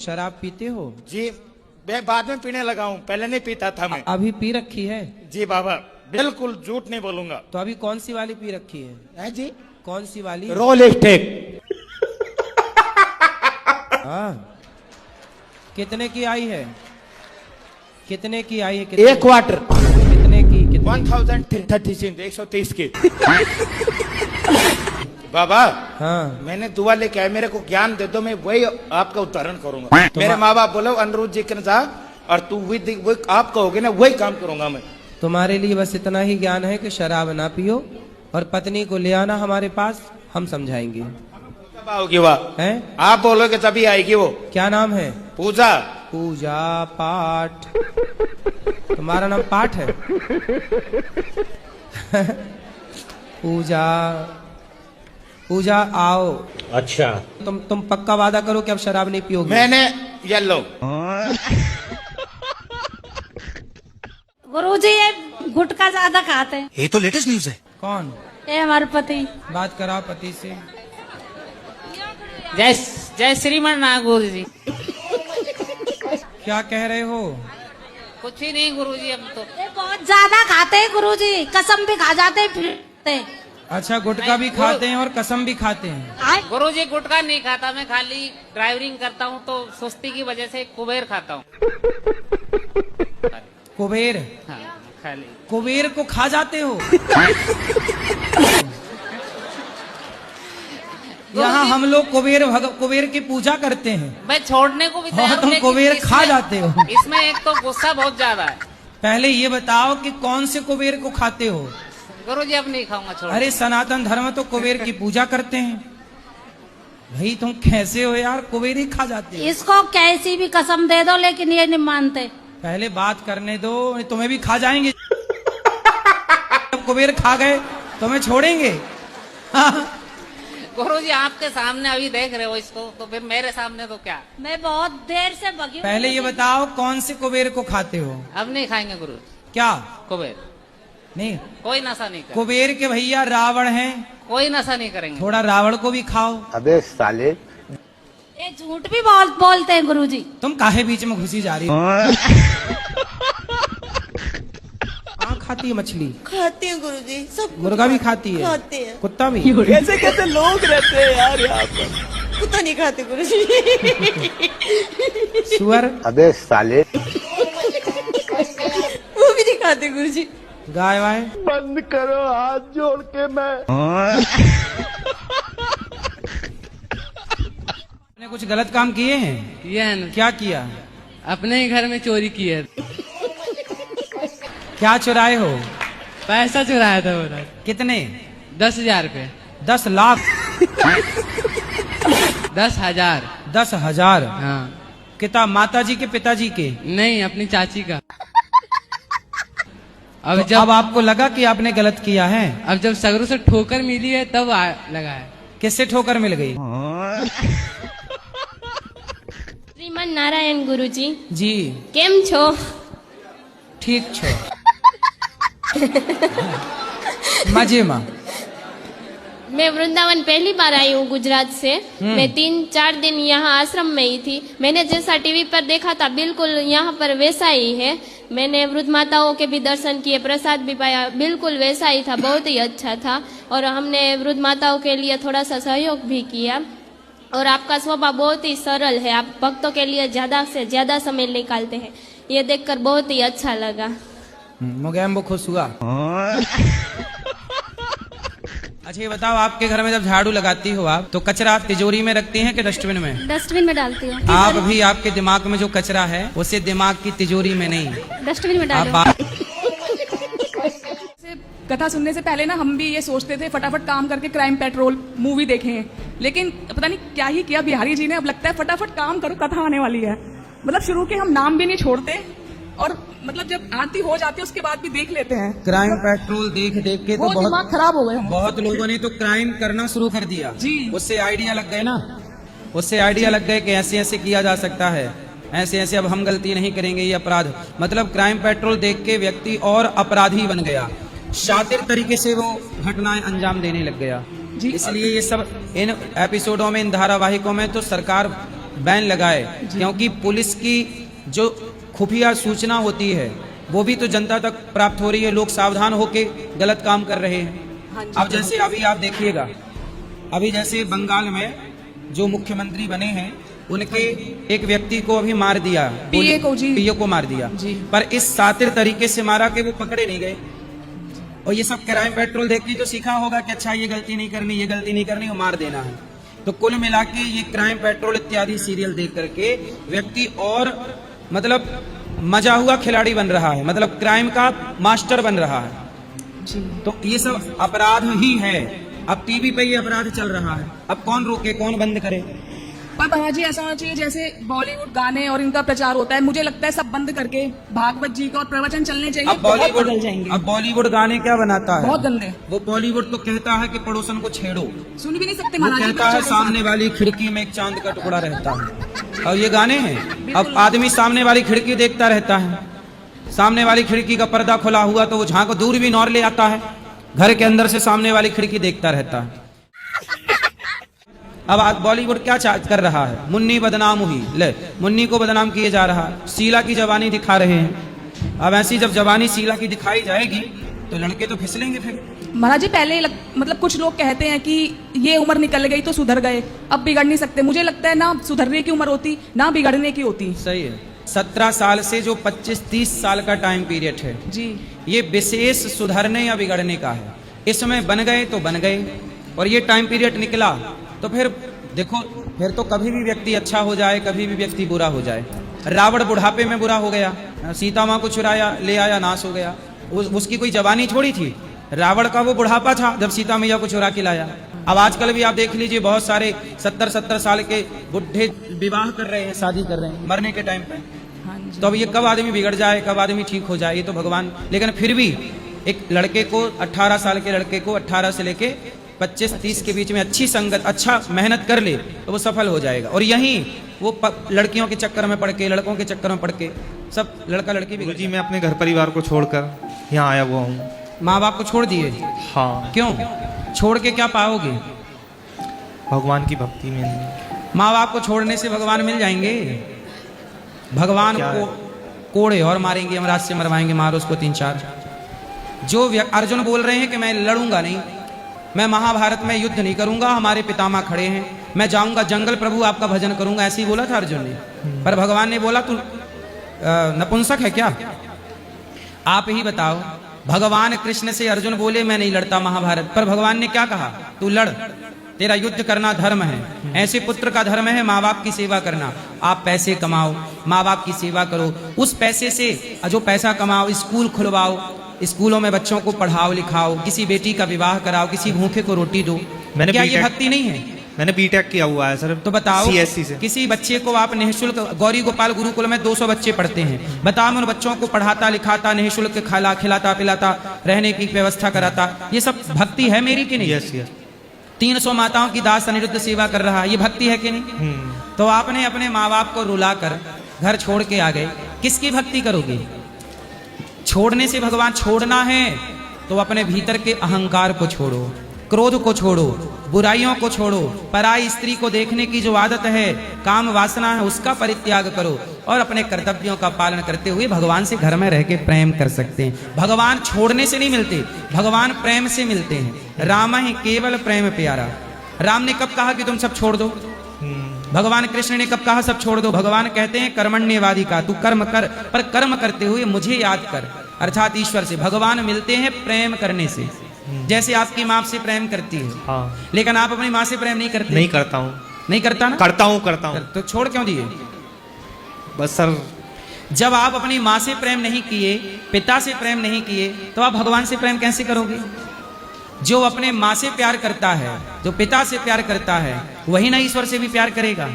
शराब पीते हो? जी मैं बाद में पीने लगा हूँ, पहले नहीं पीता था मैं। अभी पी रखी है? जी बाबा बिल्कुल झूठ नहीं बोलूंगा। तो अभी कौन सी वाली पी रखी है जी? कौन सी वाली? Roll stack. हाँ। कितने की आई है? कितने की आई है? एक क्वार्टर। कितने की? 1036 130 की। बाबा हाँ। मैंने दुआ लेके आया, मेरे को ज्ञान दे दो, मैं वही आपका उदाहरण करूंगा। मेरे माँ बाप बोलो अनिरुद्ध जी के जा और तू वही आप कहोगे ना, वही काम करूंगा मैं। तुम्हारे लिए बस इतना ही ज्ञान है कि शराब ना पियो और पत्नी को ले आना हमारे पास, हम समझाएंगे। कब आओगी वह? है आप बोलोगे तभी आएगी वो। क्या नाम है? पूजा। पूजा पाठ। तुम्हारा नाम पाठ है? पूजा पूजा आओ। अच्छा तुम पक्का वादा करो कि अब शराब नहीं पियोगे? मैंने येलो। गुरुजी ये गुटखा ज्यादा खाते हैं। ये तो लेटेस्ट न्यूज है। कौन? ये हमारे पति। बात कराओ पति से। जय जय श्रीमन ना गुरु जी। क्या कह रहे हो? कुछ ही नहीं गुरुजी, अब तो ये बहुत ज्यादा खाते हैं गुरुजी, कसम भी खा जाते हैं फिरते। अच्छा गुटखा भी खाते हैं और कसम भी खाते हैं? गुरुजी गुटखा नहीं खाता मैं, खाली ड्राइविंग करता हूँ तो सुस्ती की वजह से कुबेर खाता हूँ। कुबेर? हाँ खाली कुबेर को खा जाते हो? यहाँ हम लोग कुबेर की पूजा करते हैं। मैं छोड़ने को भी तैयार हूं, तुम लेकिन कुबेर खा जाते हो। इसमें एक तो गुस्सा बहुत ज्यादा है। पहले ये बताओ कि कौन से कुबेर को खाते हो? गुरुजी अब नहीं खाऊंगा, छोड़। अरे सनातन धर्म तो कुबेर की पूजा करते हैं। भाई तुम कैसे हो यार, कुबेर ही खा जाते हो। इसको कैसी भी कसम दे दो लेकिन ये नहीं मानते। पहले बात करने दो, तुम्हें भी खा जाएंगे। जब कुबेर खा गए तुम्हें छोड़ेंगे? गुरुजी आपके सामने अभी देख रहे हो इसको, तो फिर मेरे सामने तो क्या। मैं बहुत देर से भगी। पहले ये बताओ कौन से कुबेर को खाते हो? अब नहीं खाएंगे गुरु। क्या? कुबेर नहीं, कोई नशा नहीं करेंगे। कुबेर के भैया रावण हैं, कोई नशा नहीं करेंगे। थोड़ा रावण को भी खाओ। अबे साले ये झूठ भी बोलते हैं गुरुजी। तुम काहे बीच में घुसी जा रही हो? खाती है मछली? खाते हैं गुरुजी, सब मुर्गा भी खाती है? खाते हैं। कुत्ता भी? कैसे कैसे लोग रहते हैं यार यहाँ पर। कुत्ता नहीं खाते गुरुजी। सुअर? अबे साले वो भी नहीं खाते गुरुजी। गाय वाय? बंद करो हाथ जोड़ के। मैं आपने कुछ गलत काम किए हैं? ये क्या किया? अपने ही घर में चोरी की है। क्या चुराए हो? पैसा चुराया था बोला। कितने? 10,000 रुपए। 10 लाख? 10,000। 10,000? हाँ। किताब माता जी के पिताजी के? नहीं, अपनी चाची का। अब आपको लगा कि आपने गलत किया है? अब जब सगरों से ठोकर मिली है तब लगा है। किससे ठोकर मिल गई? श्रीमन नारायण गुरुजी जी केम छो? ठीक छो। मजे में। मैं वृंदावन पहली बार आई हूँ गुजरात से। मैं 3-4 दिन यहाँ आश्रम में ही थी। मैंने जैसा टीवी पर देखा था बिल्कुल यहाँ पर वैसा ही है। मैंने वृद्ध माताओं के भी दर्शन किए, प्रसाद भी पाया, बिल्कुल वैसा ही था, बहुत ही अच्छा था। और हमने वृद्ध माताओं के लिए थोड़ा सा सहयोग भी किया। और आपका स्वभाव बहुत ही सरल है, आप भक्तों के लिए ज्यादा से ज्यादा समय निकालते हैं, ये देखकर बहुत ही अच्छा लगा। मोगैम्बो खुश हुआ। अच्छा ये बताओ, आपके घर में जब झाड़ू लगाती हो आप तो कचरा तिजोरी में रखती हैं कि डस्टबिन में? डस्टबिन में डालती हूँ। आप भी आपके दिमाग में जो कचरा है उसे दिमाग की तिजोरी में नहीं, डस्टबिन में डालो। कथा सुनने से पहले ना हम भी ये सोचते थे फटाफट काम करके क्राइम पेट्रोल मूवी देखें, लेकिन पता नहीं क्या ही किया बिहारी जी ने। अब लगता है फटाफट काम करो, कथा आने वाली है। मतलब शुरू के हम नाम भी नहीं छोड़ते और मतलब जब आरती हो जाती है उसके बाद भी देख लेते हैं। क्राइम पेट्रोल देख देख के तो दिमाग खराब हो गए। बहुत लोगों ने तो क्राइम करना शुरू कर दिया जी। उससे आइडिया लग गए ना, उससे आइडिया लग गए कि ऐसे ऐसे किया जा सकता है, ऐसे ऐसे अब हम गलती नहीं करेंगे, ये अपराध। मतलब क्राइम पेट्रोल देख के व्यक्ति और अपराधी बन गया, शातिर तरीके से वो घटनाएं अंजाम देने लग गया जी। इसलिए ये सब इन एपिसोडों में, इन धारावाहिकों में तो सरकार बैन लगाए, क्योंकि पुलिस की जो खुफिया सूचना होती है वो भी तो जनता तक प्राप्त हो रही है। लोग सावधान होके गलत काम कर रहे हैं। अब जैसे अभी आप देखिएगा, अभी जैसे बंगाल में जो मुख्यमंत्री बने हैं उनके एक व्यक्ति को अभी मार दिया, पीए को, जी। पीए को मार दिया, जी। पर इस सातिर तरीके से मारा कि वो पकड़े नहीं गए। और ये सब क्राइम पेट्रोल देख के जो सीखा होगा कि अच्छा ये गलती नहीं करनी, ये गलती नहीं करनी, वो मार देना है। तो कुल मिला के ये क्राइम पेट्रोल इत्यादि सीरियल देख करके व्यक्ति और मतलब मजा हुआ खिलाड़ी बन रहा है, मतलब क्राइम का मास्टर बन रहा है। जी। तो ये सब अपराध ही है। अब टीवी पे ये अपराध चल रहा है, अब कौन रोके, कौन बंद करे? पर महाराज जी ऐसा होना चाहिए जैसे बॉलीवुड गाने और इनका प्रचार होता है, मुझे लगता है सब बंद करके भागवत जी का और प्रवचन चलने चाहिए। अब बॉलीवुड बदल जाएंगे। अब बॉलीवुड गाने क्या बनाता है? बहुत गंदे। वो बॉलीवुड तो कहता है कि पड़ोसन को छेड़ो, सुन भी नहीं सकते वो महाराज जी कहता है बच्चों के सामने वाली खिड़की में एक चांद का टुकड़ा रहता है। और ये गाने हैं। अब आदमी सामने वाली खिड़की देखता रहता है, सामने वाली खिड़की का पर्दा खुला हुआ तो वो झांको दूर भी नौर ले आता है, घर के अंदर से सामने वाली खिड़की देखता रहता है। अब आज बॉलीवुड क्या कर रहा है? मुन्नी बदनाम हुई, ले मुन्नी को बदनाम किए जा रहा है, शीला की जवानी दिखा रहे हैं। अब ऐसी जब जवानी शीला की दिखाई जाएगी तो लड़के तो फिसलेंगे फिर। महाराज जी पहले मतलब कुछ लोग कहते हैं कि ये उम्र निकल गई तो सुधर गए, अब बिगड़ नहीं सकते। मुझे लगता है ना सुधरने की उम्र होती ना बिगड़ने की होती। सही है। 17 साल से जो 25-30 साल का टाइम पीरियड है जी, ये विशेष सुधरने या बिगड़ने का है। इसमें बन गए तो बन गए, और ये टाइम पीरियड निकला तो फिर देखो, फिर तो कभी भी व्यक्ति अच्छा हो जाए, कभी भी व्यक्ति बुरा हो जाए। रावण बुढ़ापे में बुरा हो गया, सीता माँ को चुराया ले आया, नाश हो गया। उसकी कोई जवानी छोड़ी थी? रावण का वो बुढ़ापा था जब सीता मैया को चुरा के लाया। अब आजकल भी आप देख लीजिए, बहुत सारे 70-70 साल के बुढ़े विवाह कर रहे हैं, शादी कर रहे हैं मरने के टाइम पे। तो अब ये कब आदमी बिगड़ जाए, कब आदमी ठीक हो जाए, ये तो भगवान। लेकिन फिर भी एक लड़के को 18 साल के लड़के को 18 से लेके 25-30 के बीच में अच्छी संगत, अच्छा मेहनत कर ले तो वो सफल हो जाएगा। और यहीं वो लड़कियों के चक्कर में पड़ के, लड़कों के चक्कर में पड़ के सब लड़का लड़की भी। जी मैं अपने घर परिवार को छोड़कर यहाँ आया हुआ हूँ। माँ बाप को छोड़ दिए? हाँ। क्यों छोड़ के क्या पाओगे? भगवान की भक्ति में। माँ बाप को छोड़ने से भगवान मिल जाएंगे? भगवान को कोड़े और मारेंगे, यमराज से मरवाएंगे, मारो उसको 3-4। जो अर्जुन बोल रहे हैं कि मैं लड़ूंगा नहीं, मैं महाभारत में युद्ध नहीं करूंगा, हमारे पितामह खड़े हैं, मैं जाऊंगा जंगल, प्रभु आपका भजन करूंगा, ऐसे ही बोला था अर्जुन ने। पर भगवान ने बोला तू नपुंसक है क्या? आप ही बताओ। भगवान कृष्ण से अर्जुन बोले मैं नहीं लड़ता महाभारत, पर भगवान ने क्या कहा? तू लड़, तेरा युद्ध करना धर्म है। ऐसे पुत्र का धर्म है माँ बाप की सेवा करना। आप पैसे कमाओ, माँ बाप की सेवा करो, उस पैसे से जो पैसा कमाओ स्कूल खुलवाओ, स्कूलों में बच्चों को पढ़ाओ लिखाओ, किसी बेटी का विवाह कराओ, किसी भूखे को रोटी दो। क्या ये भक्ति नहीं है? मैंने बीटेक किया हुआ है सर। तो बताओ, CSC से। किसी बच्चे को आप निःशुल्क, गौरी गोपाल गुरुकुल में 200 बच्चे पढ़ते हैं, बताओ उन बच्चों को पढ़ाता लिखाता, निःशुल्क खिलाता पिलाता, रहने की व्यवस्था कराता, ये सब भक्ति है मेरी कि नहीं? Yes yes. 300 माताओं की दास अनिरुद्ध सेवा कर रहा है, ये भक्ति है कि नहीं? तो आपने अपने माँ बाप को रुलाकर घर छोड़ के आ गए, किसकी भक्ति करोगे? छोड़ने से भगवान छोड़ना है तो अपने भीतर के अहंकार को छोड़ो, क्रोध को छोड़ो, बुराइयों को छोड़ो, पराई स्त्री को देखने की जो आदत है, काम वासना है, उसका परित्याग करो और अपने कर्तव्यों का पालन करते हुए भगवान से घर में रह के प्रेम कर सकते हैं। भगवान छोड़ने से नहीं मिलते, भगवान प्रेम से मिलते हैं। राम ही केवल प्रेम प्यारा। राम ने कब कहा कि तुम सब छोड़ दो? भगवान कृष्ण ने कब कहा सब छोड़ दो? भगवान कहते हैं कर्मण्यवादी का, तू कर्म कर, पर कर्म करते हुए मुझे याद कर, अर्थात ईश्वर से। भगवान मिलते हैं प्रेम करने से, जैसे आपकी माँ से प्रेम करती है। हाँ। लेकिन आप अपनी माँ से प्रेम नहीं करते? नहीं करता हूँ। नहीं करता ना? करता हूँ। तो छोड़ क्यों दिए? बस सर, जब आप अपनी माँ से प्रेम नहीं किए, पिता से प्रेम नहीं किए, तो आप भगवान से प्रेम कैसे करोगे? जो अपने माँ से प्यार करता है, जो पिता से प्यार करता है, वही ना ईश्वर से भी प्यार करेगा।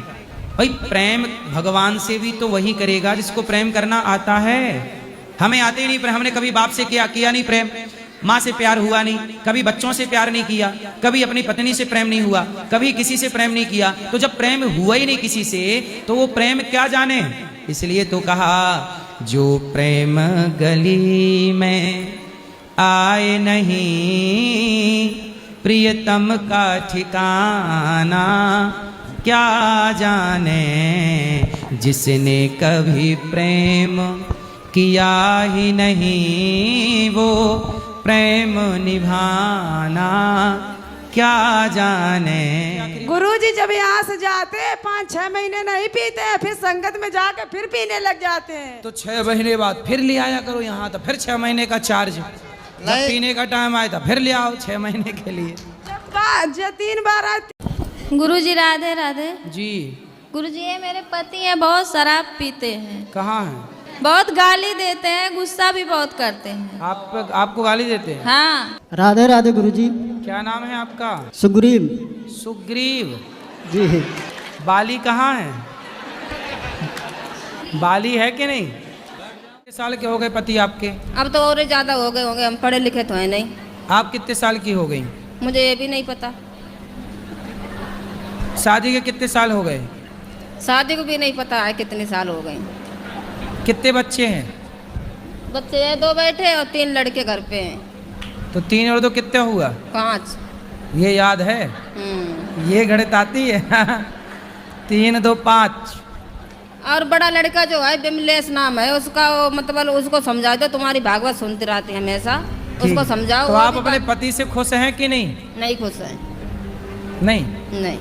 भाई प्रेम भगवान से भी तो वही करेगा जिसको प्रेम करना आता है। हमें आते ही नहीं प्रेम, हमने कभी बाप से किया नहीं प्रेम, माँ से प्यार हुआ नहीं, कभी बच्चों से प्यार नहीं किया, कभी अपनी पत्नी से प्रेम नहीं हुआ, कभी किसी से प्रेम नहीं किया। तो जब प्रेम हुआ ही नहीं किसी से, तो वो प्रेम क्या जाने? इसलिए तो कहा जो प्रेम गली में आए नहीं, प्रियतम का ठिकाना क्या जाने जिसने कभी प्रेम किया ही नहीं वो प्रेम निभाना क्या जाने। गुरुजी जब यहाँ से जाते 5-6 महीने नहीं पीते हैं, फिर संगत में जाके फिर पीने लग जाते हैं। तो 6 महीने बाद फिर ले आया करो यहाँ, तो फिर 6 महीने का चार्ज, जब पीने का टाइम आए तो फिर ले आओ 6 महीने के लिए। जब 3 बार आती। गुरुजी राधे राधे। जी गुरुजी ये मेरे पति हैं, बहुत शराब पीते हैं, कहाँ हैं? बहुत गाली देते हैं, गुस्सा भी बहुत करते हैं। आपको गाली देते हैं? हाँ। राधे राधे गुरुजी। क्या नाम है आपका? सुग्रीव। सुग्रीव जी। बाली कहाँ है? बाली है कि नहीं? कितने साल के हो गए पति आपके? अब तो और ज्यादा हो गए होंगे, हम पढ़े लिखे तो है नहीं। आप कितने साल की हो गई? मुझे ये भी नहीं पता। शादी के कितने साल हो गए? शादी को भी नहीं पता है कितने साल हो गए। कितने बच्चे हैं? बच्चे 2 बैठे और 3 लड़के घर पे हैं। तो 3 और 2 कितने हुआ? 5। ये याद है? ये गणित आती है? 3 2 5। और बड़ा लड़का जो है बिमलेश नाम है उसका, वो मतलब उसको समझा दो, तुम्हारी भागवत सुनती रहती है हमेशा, उसको समझाओ। तो आप अपने पति से खुश हैं कि नहीं? नहीं खुश है। नहीं नहीं।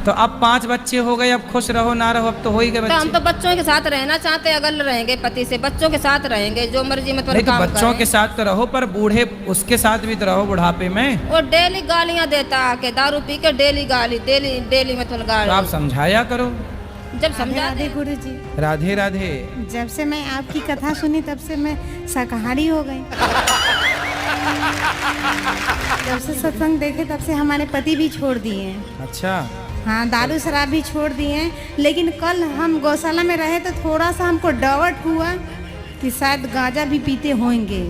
तो अब 5 बच्चे हो गए, अब खुश रहो ना रहो, अब तो हो ही गए तो बच्चे। हम तो बच्चों के साथ रहना चाहते, अगर रहेंगे पति से बच्चों के साथ रहेंगे, जो मर्जी मतलब नहीं तो काम बच्चों करें। के साथ तो रहो, पर बूढ़े उसके साथ भी तो रहो बुढ़ापे में। वो डेली गालियां देता आके, दारू पी के डेली गाली, डेली मतलब तो आप गाली। समझाया करो। जब समझा दे। गुरुजी राधे राधे। जब से मैं आपकी कथा सुनी तब से मैं शाकाहारी हो गई। जब से सत्संग देखे तब से हमारे पति भी छोड़ दिए हैं। अच्छा। हाँ, दारू शराब भी छोड़ दिए हैं। लेकिन कल हम गौशाला में रहे तो थोड़ा सा हमको डाउट हुआ कि शायद गांजा भी पीते होंगे।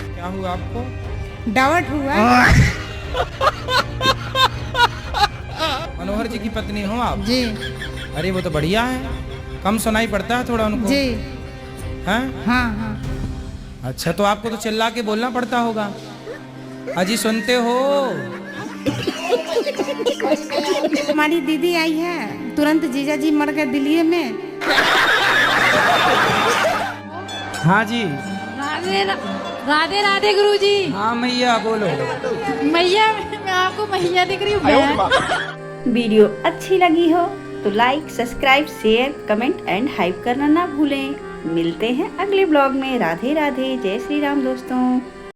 क्या हुआ आपको? डाउट हुआ। मनोहर जी की पत्नी हो आप? जी। अरे वो तो बढ़िया है, कम सुनाई पड़ता है थोड़ा उनको। जी। हैं? हाँ हाँ। अच्छा, तो आपको तो चिल्ला के बोलना पड़ता होगा। अजी सुनते हो? हमारी दीदी आई है, तुरंत जीजा जी मर गए दिल्ली में। हाँ जी। राधे राधे राधे गुरुजी। हाँ मैया बोलो। मैया, मैं आपको मैया दिख रही हूँ। वीडियो अच्छी लगी हो तो like, subscribe, share, comment and hype करना ना भूलें। मिलते हैं अगले ब्लॉग में। राधे राधे, जय श्री राम दोस्तों।